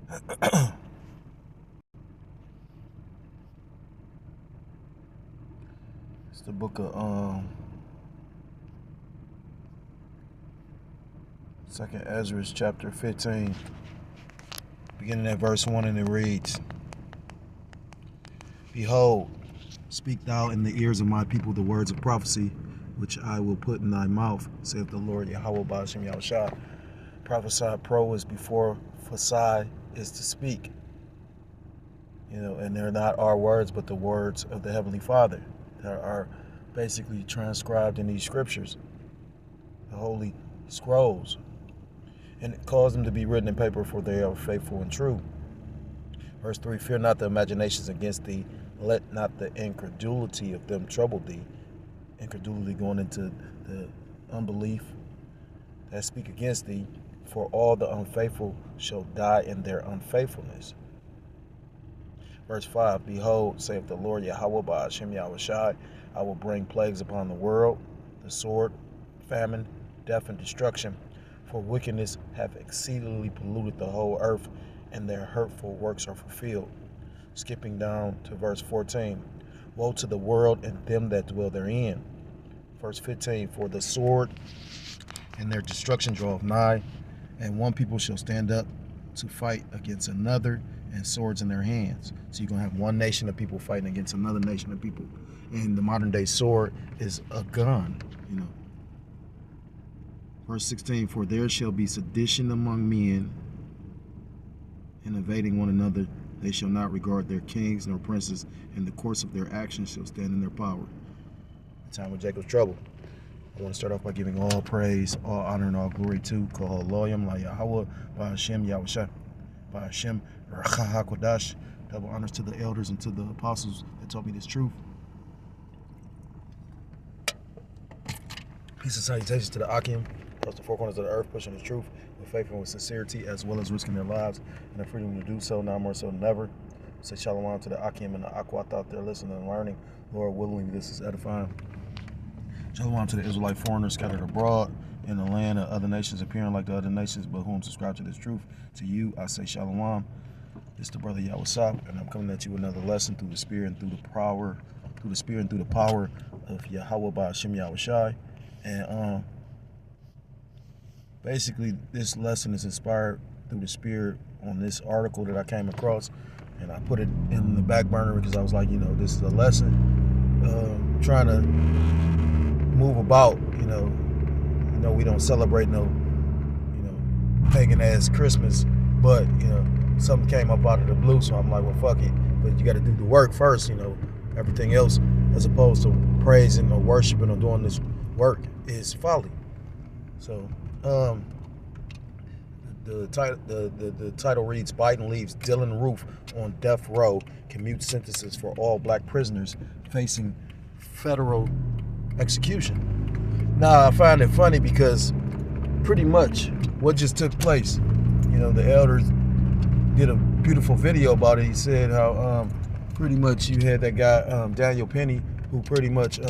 It's the book of Second Ezra, chapter 15, beginning at verse 1, and it reads, Behold, speak thou in the ears of my people the words of prophecy, which I will put in thy mouth, saith the Lord Yahweh Ba'ashem Yahushua. Prophesy pro is before Fasai is to speak. And they're not our words, but the words of the Heavenly Father that are basically transcribed in these scriptures, the holy scrolls. And it caused them to be written in paper, for they are faithful and true. Verse 3, fear not the imaginations against thee, let not the incredulity of them trouble thee. Incredulity going into the unbelief that speak against thee, for all the unfaithful shall die in their unfaithfulness. Verse 5, behold, saith the Lord Yahweh Ba'ashem Yahushua, I will bring plagues upon the world, the sword, famine, death, and destruction. For wickedness hath exceedingly polluted the whole earth, and their hurtful works are fulfilled. Skipping down to verse 14. Woe to the world and them that dwell therein. Verse 15. For the sword and their destruction draweth nigh, and one people shall stand up to fight against another, and swords in their hands. So you're going to have one nation of people fighting against another nation of people. And the modern day sword is a gun, Verse 16, for there shall be sedition among men, and invading one another. They shall not regard their kings nor princes, and the course of their actions shall stand in their power. The time of Jacob's trouble. I want to start off by giving all praise, all honor, and all glory to Kol Loyam La Yahweh Ba'ashem Yahushua Ba'ashem Racha HaKodash. Double honors to the elders and to the apostles that taught me this truth. Peace and salutations to the Akim, across the four corners of the earth, pushing the truth with faith and with sincerity, as well as risking their lives and their freedom to do so, now more so than ever. Say shalom to the Akim and the Akwat out there listening and learning. Lord willing, this is edifying. Shalom to the Israelite foreigners scattered abroad in the land of other nations, appearing like the other nations, but whom subscribe to this truth. To you, I say shalom. It's the brother Yahusap, and I'm coming at you with another lesson through the spirit and through the power, of Yahweh Ba'ashem Yahushua. And basically, this lesson is inspired through the spirit on this article that I came across, and I put it in the back burner because I was like, this is a lesson, trying to move about. We don't celebrate no, pagan ass Christmas, but something came up out of the blue, so I'm like, well, fuck it. But you got to do the work first, Everything else, as opposed to praising or worshiping or doing this work, is folly. So, the title reads, Biden leaves Dylann Roof on death row, commutes sentences for all black prisoners facing federal execution. Now, I find it funny because pretty much what just took place, the elders did a beautiful video about it. He said how pretty much you had that guy, Daniel Penny, who pretty much,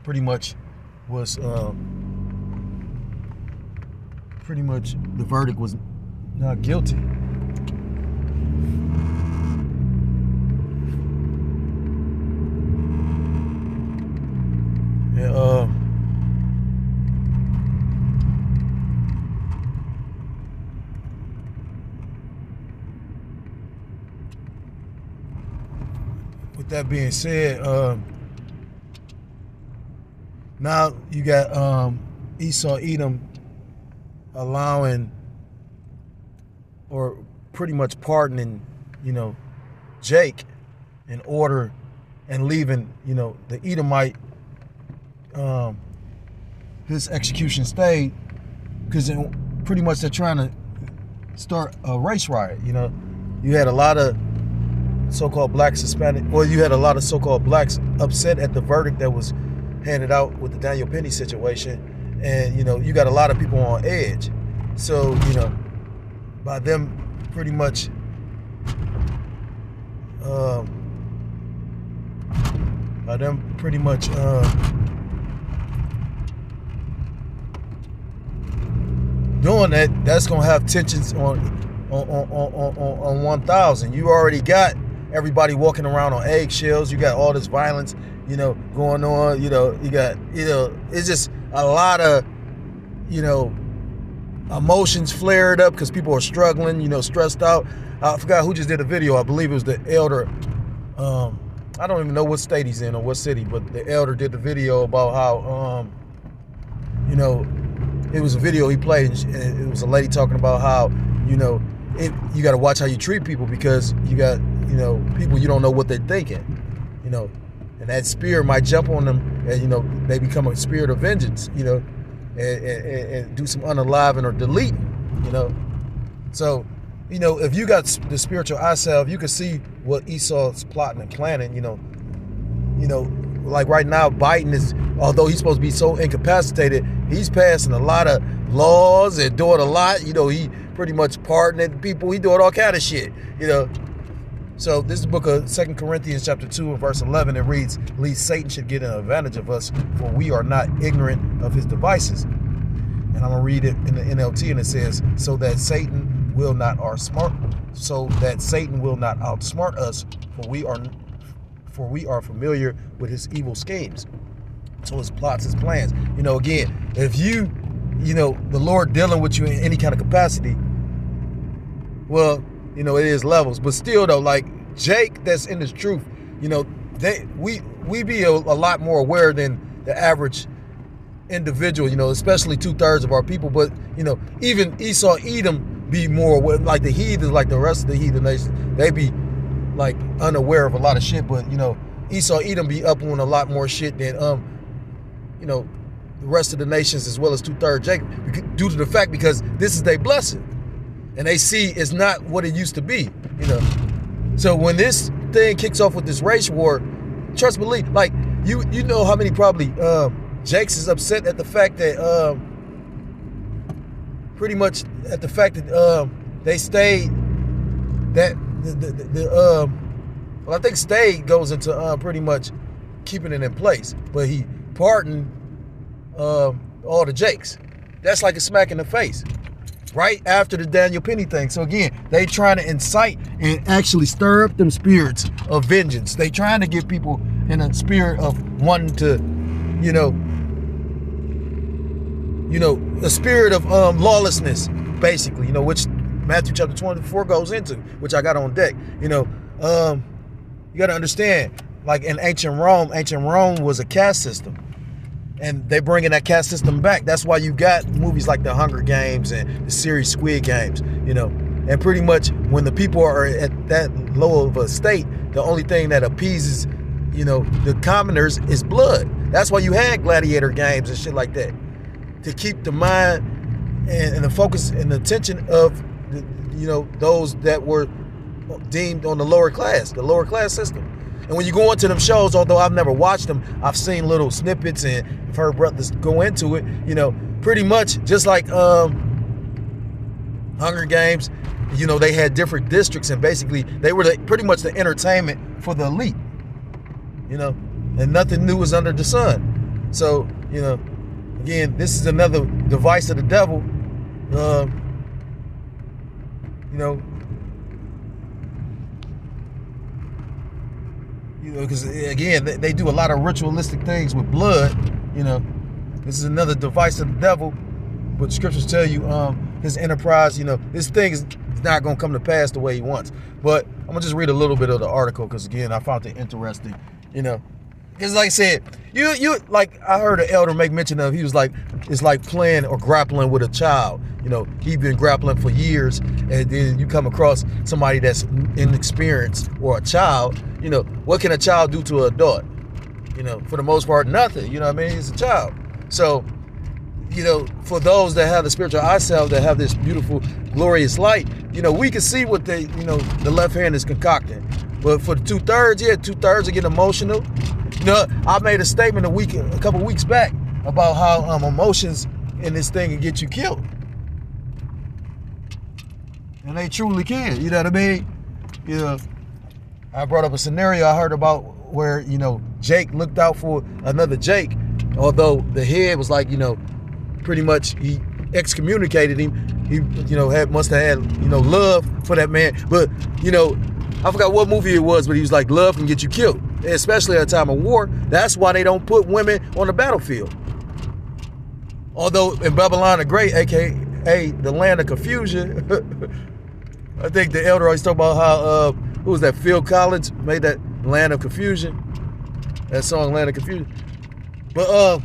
pretty much was, pretty much the verdict was not guilty. And, with that being said, now you got Esau Edom allowing or pretty much pardoning, Jake in order and leaving, the Edomite, his execution stayed because pretty much they're trying to start a race riot. You had a lot of so-called blacks, Hispanic, or you had a lot of so-called blacks upset at the verdict that was handed out with the Daniel Penny situation, and you got a lot of people on edge. So by them pretty much doing that, that's gonna have tensions on 1,000. You already got everybody walking around on eggshells. You got all this violence, going on. You got, it's just a lot of, emotions flared up because people are struggling, stressed out. I forgot who just did a video. I believe it was the elder. I don't even know what state he's in or what city, but the elder did the video about how, it was a video he played, and it was a lady talking about how, you got to watch how you treat people, because you got, people, you don't know what they're thinking, and that spirit might jump on them, and, they become a spirit of vengeance, and do some unaliving or deleting, So, if you got the spiritual eye salve, you can see what Esau's plotting and planning, like right now, Biden is, although he's supposed to be so incapacitated, he's passing a lot of laws and doing a lot. He pretty much pardoning people. He doing all kind of shit, So this is the book of 2 Corinthians chapter 2 and verse 11. It reads, "Least Satan should get an advantage of us, for we are not ignorant of his devices." And I'm going to read it in the NLT, and it says, so that Satan will not outsmart us, for we are familiar with his evil schemes. So his plots, his plans. Again, if the Lord dealing with you in any kind of capacity, well, it is levels. But still, though, like Jake that's in his truth, we be a lot more aware than the average individual, especially 2/3 of our people. But, even Esau, Edom be more aware, like the heathens, like the rest of the heathen nations, they be like unaware of a lot of shit. But, Esau, Edom be up on a lot more shit than, the rest of the nations, as well as 2/3 Jacob, due to the fact, because this is their blessing. And they see it's not what it used to be, So when this thing kicks off with this race war, trust me, like, you know how many probably Jakes is upset at the fact that, pretty much at the fact that they stayed, that well, I think stay goes into pretty much keeping it in place, but he pardoned all the Jakes. That's like a smack in the face, right after the Daniel Penny thing. So again, they trying to incite and actually stir up them spirits of vengeance. They trying to get people in a spirit of wanting to, a spirit of lawlessness, basically, which Matthew chapter 24 goes into, which I got on deck. You got to understand, like in ancient Rome was a caste system. And they bringing that caste system back. That's why you got movies like The Hunger Games and the series Squid Games, And pretty much when the people are at that low of a state, the only thing that appeases, the commoners is blood. That's why you had gladiator games and shit like that, to keep the mind and the focus and the attention of, those that were deemed on the lower class system. And when you go into them shows, although I've never watched them, I've seen little snippets and I've heard brothers go into it, pretty much just like Hunger Games, they had different districts, and basically they were pretty much the entertainment for the elite, and nothing new was under the sun. So, again, this is another device of the devil, because again, they do a lot of ritualistic things with blood. This is another device of the devil. But scriptures tell you, his enterprise, this thing is not going to come to pass the way he wants. But I'm gonna just read a little bit of the article, because again, I found it interesting. Because like I said, you like I heard an elder make mention of, he was like, it's like playing or grappling with a child. He's been grappling for years, and then you come across somebody that's inexperienced, or a child. What can a child do to an adult? For the most part, nothing. It's a child. So, for those that have the spiritual eye salve, that have this beautiful, glorious light, we can see what they, the left hand is concocting. But for the 2/3, 2/3 are getting emotional. I made a statement a couple weeks back about how emotions in this thing can get you killed. And they truly can, you know what I mean? I brought up a scenario I heard about where, Jake looked out for another Jake, although the head was like, pretty much he excommunicated him. He, must have had, love for that man. But, I forgot what movie it was, but he was like, love can get you killed, especially at a time of war. That's why they don't put women on the battlefield. Although in Babylon the Great, aka the land of confusion, I think the elder always talked about how, who was that, Phil Collins made that Land of Confusion, that song Land of Confusion. But,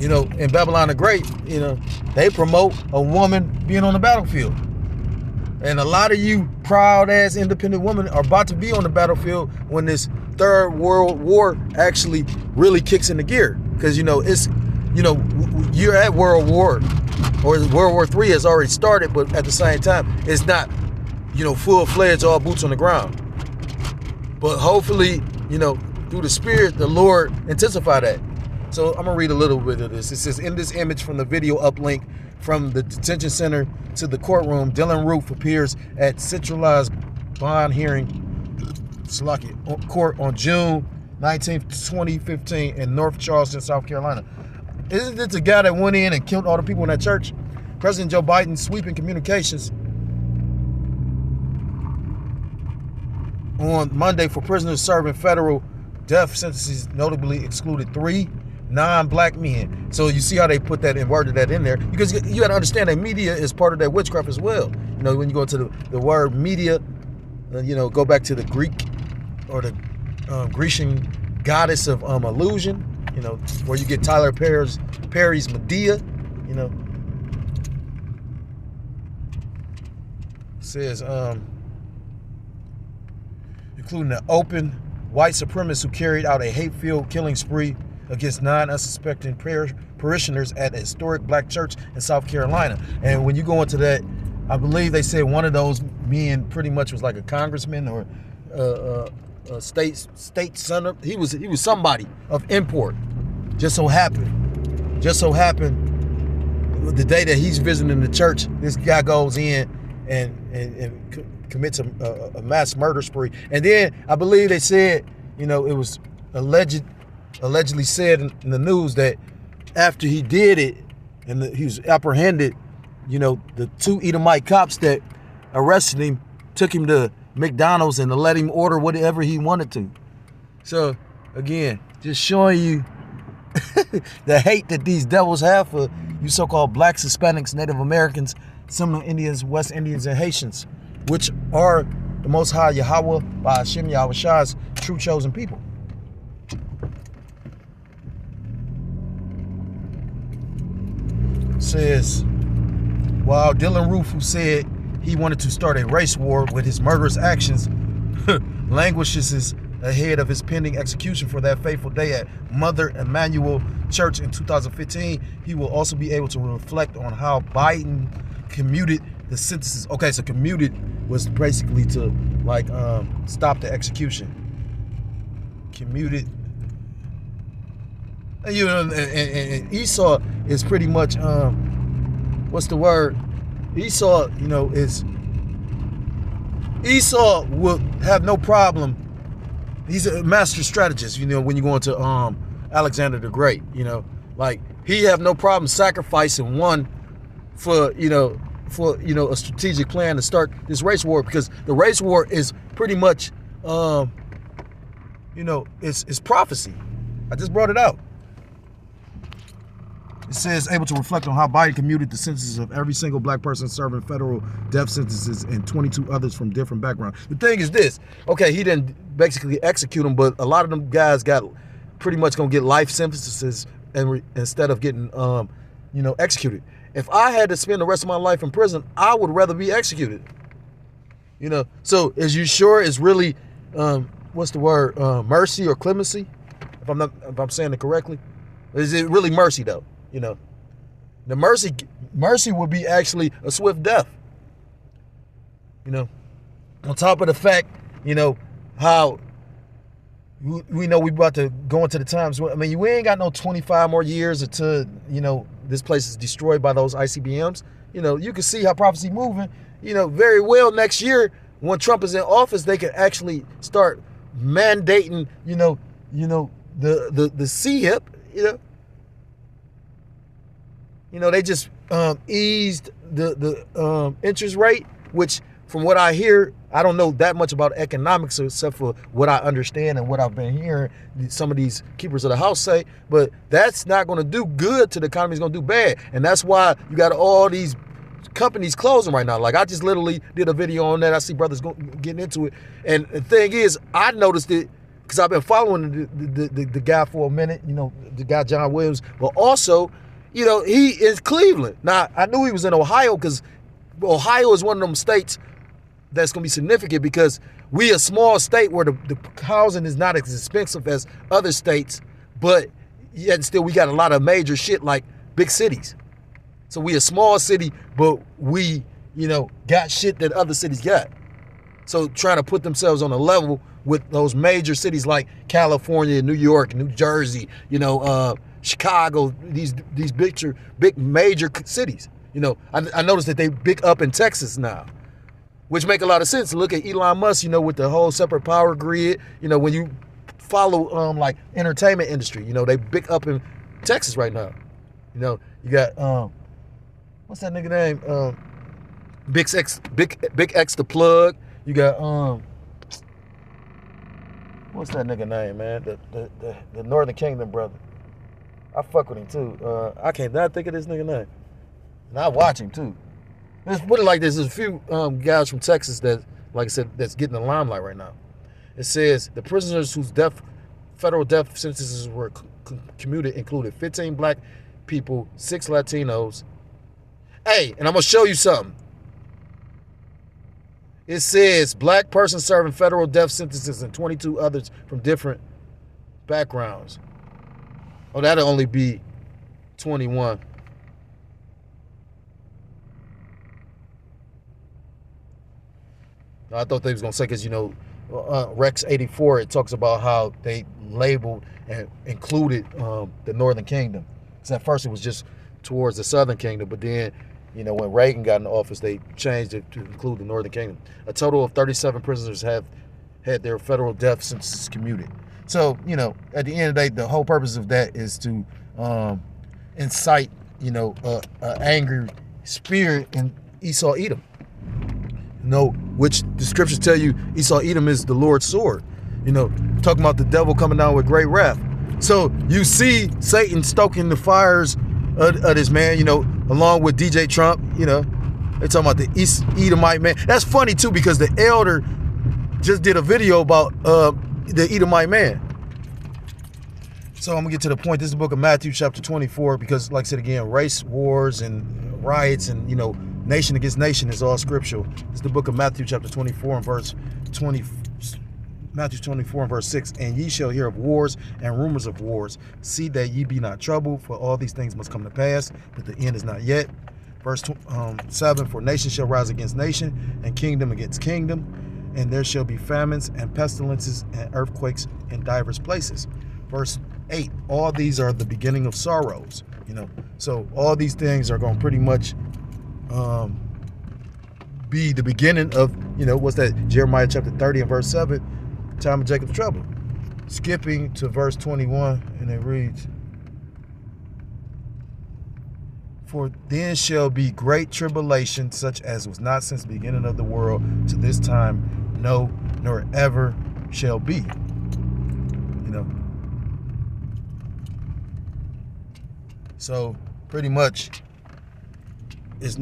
in Babylon the Great, they promote a woman being on the battlefield. And a lot of you proud-ass independent women are about to be on the battlefield when this Third World War actually really kicks into gear. Because, it's, you're at World War, or World War III has already started, but at the same time, it's not, full-fledged, all boots on the ground. But hopefully, through the Spirit, the Lord intensify that. So I'm going to read a little bit of this. It says, in this image from the video uplink from the detention center to the courtroom, Dylann Roof appears at centralized bond hearing court on June 19th, 2015 in North Charleston, South Carolina. Isn't this the guy that went in and killed all the people in that church? President Joe Biden's sweeping communications on Monday for prisoners serving federal death sentences notably excluded 3 non-black men. So you see how they put that and worded that in there, because you got to understand that media is part of that witchcraft as well. When you go to the word media, go back to the Greek or the Grecian goddess of illusion, where you get Tyler Perry's Medea, It says, including the open white supremacists who carried out a hate-filled killing spree against non-unsuspecting parishioners at a historic black church in South Carolina. And when you go into that, I believe they said one of those men pretty much was like a congressman or a state senator. He was somebody of import. Just so happened, the day that he's visiting the church, this guy goes in and commits a mass murder spree. And then I believe they said, it was allegedly said in the news that after he did it and he was apprehended, the 2 Edomite cops that arrested him took him to McDonald's and let him order whatever he wanted to. So again, just showing you the hate that these devils have for you so-called blacks, Hispanics, Native Americans, Seminole Indians, West Indians, and Haitians, which are the Most High Yahweh by Hashem Yahushai's true chosen people. Says, while Dylann Roof, who said he wanted to start a race war with his murderous actions, languishes ahead of his pending execution for that fateful day at Mother Emanuel Church in 2015, he will also be able to reflect on how Biden commuted the sentences. Okay, so commuted was basically to stop the execution. Commuted. And Esau is pretty much what's the word? Esau, Esau will have no problem. He's a master strategist, when you go into Alexander the Great, he have no problem sacrificing one for a strategic plan to start this race war, because the race war is pretty much it's prophecy. I just brought it out. It says, able to reflect on how Biden commuted the sentences of every single black person serving federal death sentences and 22 others from different backgrounds. The thing is this, okay, he didn't basically execute them, but a lot of them guys got pretty much gonna get life sentences instead of getting, executed. If I had to spend the rest of my life in prison, I would rather be executed. So is you sure it's really, what's the word, mercy or clemency? If I'm saying it correctly, is it really mercy though? The mercy would be actually a swift death. On top of the fact, how we know we about to go into the times. I mean, we ain't got no 25 more years until, this place is destroyed by those ICBMs. You can see how prophecy moving. Very well next year when Trump is in office, they can actually start mandating, the CHIP, They just eased the interest rate, which from what I hear, I don't know that much about economics except for what I understand and what I've been hearing some of these keepers of the house say, but that's not going to do good to the economy. It's going to do bad. And that's why you got all these companies closing right now. Like, I just literally did a video on that. I see brothers getting into it. And the thing is, I noticed it because I've been following the guy for a minute, the guy John Williams, but also, he is Cleveland. Now, I knew he was in Ohio because Ohio is one of them states that's going to be significant because we a small state where the housing is not as expensive as other states, but yet still we got a lot of major shit like big cities. So we a small city, but we, got shit that other cities got. So trying to put themselves on a level with those major cities like California, New York, New Jersey, Chicago, these big major cities. I noticed that they big up in Texas now, which make a lot of sense. Look at Elon Musk, with the whole separate power grid. When you follow like entertainment industry, they big up in Texas right now. You got what's that nigga name? Big X the Plug. You got what's that nigga name, man? The Northern Kingdom brother. I fuck with him too. I can't not think of this nigga name. And I watch him too. Let's put it like this. There's a few guys from Texas that, like I said, that's getting the limelight right now. It says the prisoners whose federal death sentences were commuted included 15 black people, 6 Latinos. Hey, and I'm going to show you something. It says black person serving federal death sentences and 22 others from different backgrounds. Oh, that'll only be 21. I thought they was going to say, because, Rex 84, it talks about how they labeled and included the Northern Kingdom. Because at first it was just towards the Southern Kingdom, but then, when Reagan got in office, they changed it to include the Northern Kingdom. A total of 37 prisoners have had their federal death sentences commuted. So, at the end of the day, the whole purpose of that is to incite, an angry spirit in Esau Edom. Which the scriptures tell you Esau Edom is the Lord's sword. Talking about the devil coming down with great wrath. So you see Satan stoking the fires of this man, along with DJ Trump, they're talking about the Edomite man. That's funny too, because the elder just did a video about the Edomite man. So I'm gonna get to the point. This is the book of Matthew chapter 24, because like I said again, race wars and riots and nation against nation is all scriptural. It's the book of Matthew chapter 24 and verse 20. Matthew 24 and verse 6. And ye shall hear of wars and rumors of wars. See that ye be not troubled, for all these things must come to pass, but the end is not yet. Verse 7. For nation shall rise against nation, and kingdom against kingdom, and there shall be famines and pestilences and earthquakes in divers places. Verse 8. All these are the beginning of sorrows. So all these things are going to pretty much be the beginning of, what's that? Jeremiah chapter 30 and verse 7, time of Jacob's trouble. Skipping to verse 21, and it reads, for then shall be great tribulation, such as was not since the beginning of the world to this time, no, nor ever shall be. So pretty much it's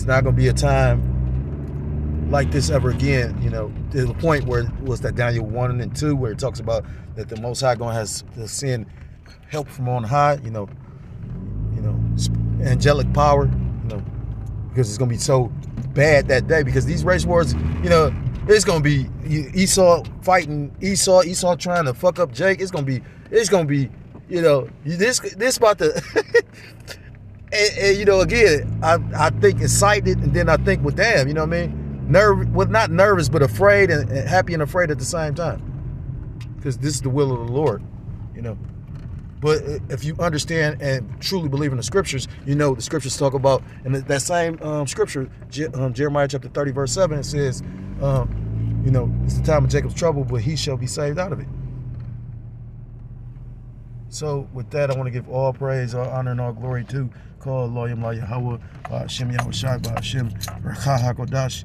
not going to be a time like this ever again. To the point where it was that Daniel 1 and 2, where it talks about that the Most High going to have to send help from on high, angelic power, because it's going to be so bad that day, because these race wars, it's going to be Esau fighting Esau trying to fuck up Jake. It's going to be this about to and again, I think excited, and then I think, well, damn, you know what I mean? Not nervous, but afraid, and happy and afraid at the same time, because this is the will of the Lord, But if you understand and truly believe in the scriptures, the scriptures talk about, and that same scripture, Jeremiah chapter 30 verse 7, it says, it's the time of Jacob's trouble, but he shall be saved out of it. So with that, I want to give all praise, all honor, and all glory to Call Loyam La Yahweh, Hashem Yahweh Shai, Hashem Rakha HaKodash,